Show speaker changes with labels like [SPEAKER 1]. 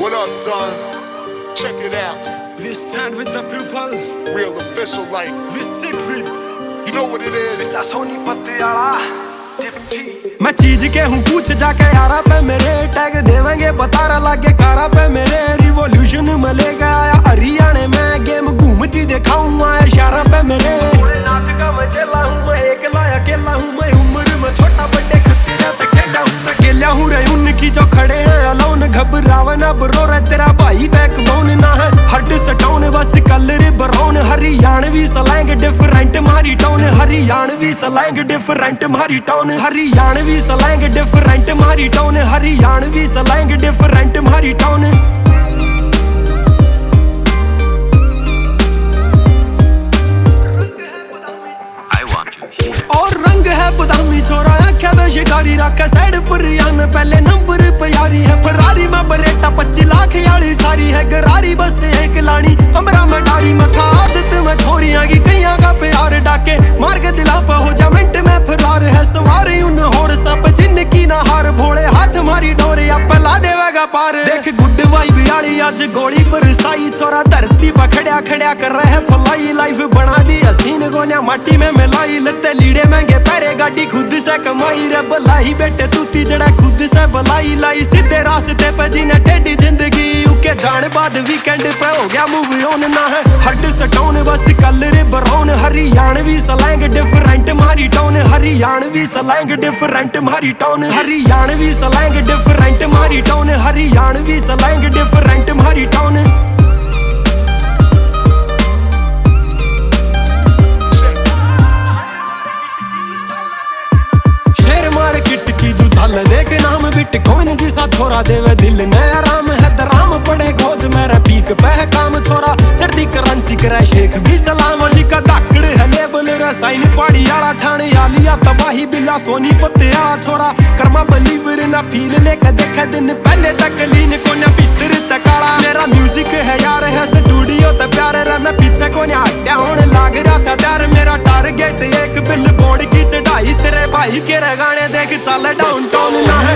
[SPEAKER 1] What up, Don? Check it out.
[SPEAKER 2] We stand with the people.
[SPEAKER 1] Real official, like.
[SPEAKER 2] We sit with.
[SPEAKER 1] You know what it is?
[SPEAKER 2] Soni Patiala मैं चीज के हूँ पूछ जाके यारा पे मेरे टैग देवेंगे बतारा लागे कारा पे मेरे रिवॉल्यूशन मिलेगा आया हरियाणा में गेम घूमती दिखाऊंगा इशारा पे मेरे नाथ का मैं चला हूँ मैं एकला अकेला हूँ मैं उम्र में छोटा बड़े खतरे पे खेला हूँ मैं अकेला हूँ रे उनकी जो खड़े हैं अलोन घबरावे ना बरो रे तेरा भाई बैकबोन ना है हट सटाउन बस colour brown Haryanvi slang different मारी टाउन हरियाणवी स्लैंग डिफरेंट मारी टाउन हरियाणवी स्लैंग डिफरेंट मारी टाउन हरियाणवी स्लैंग डिफरेंट मारी टाउन और रंग है बदामी छोरा आख्या दा शिकारी रखे साइड पर यान पहले नंबर पे यारी है फरारी में बरेटा 25 लाख याली सारी है गरारी बस एक लानी अमरा में डारी मथा आदत में छोरियां की कईयां का प्यार डाके मार के दिला पे हो जा मिनट में फरार है सवारी उन होर सब जिनकी ना हार भोले हाथ मारी डोरे पला देवेगा पार देख गुड वाइब याली आज गोली पर साई छोरा धरती पर खड़िया खड़िया कर रहे फलाई लाइफ बना दी हसीन गोनिया माटी में मिलाई लते लीड़े महंगे पैरे गाड़ी खुद से कमाई रे बलाई बेटे तूती जड़ा खुद से बलाई लाई सीधे रास्ते पे जीने टेढ़ी जिंदगी उके जान बाद वीकेंड पे हो गया मूव ऑन ना है हट सटाउन बस colour brown Haryanvi slang different मारी टाउन हरियाणवी स्लैंग डिफरेंट मारी टाउन हरियाणवी स्लैंग डिफरेंट मारी टाउन हरियाणवी स्लैंग डिफरेंट मारी टाउन देख नाम बिटकॉइन जिसा छोरा देवे दिल ने आराम है दराम पड़े खोज मेरा पीक पे काम छोरा चढ़ती करेंसी करे शेख भी सलाम जी का दाकड़ है लेबल रसाइन पहाड़ी आला ठाणे आलिया तबाही बिल्ला सोनी पत्ते आला छोरा कर्मा बलीवर ना फील लेके देखे दिन पहले तक लीन को ना भीतर तकाला मेरा म्यूजिक है यार है स्टूडियो ते प्यारे रे मैं पीछे को ना हट्या होने लाग रहा था प्यार मेरा टारगेट एक बिल बोर्ड की चढ़ाई तेरे भाई के गाने देख चल डाउन टाउन ना है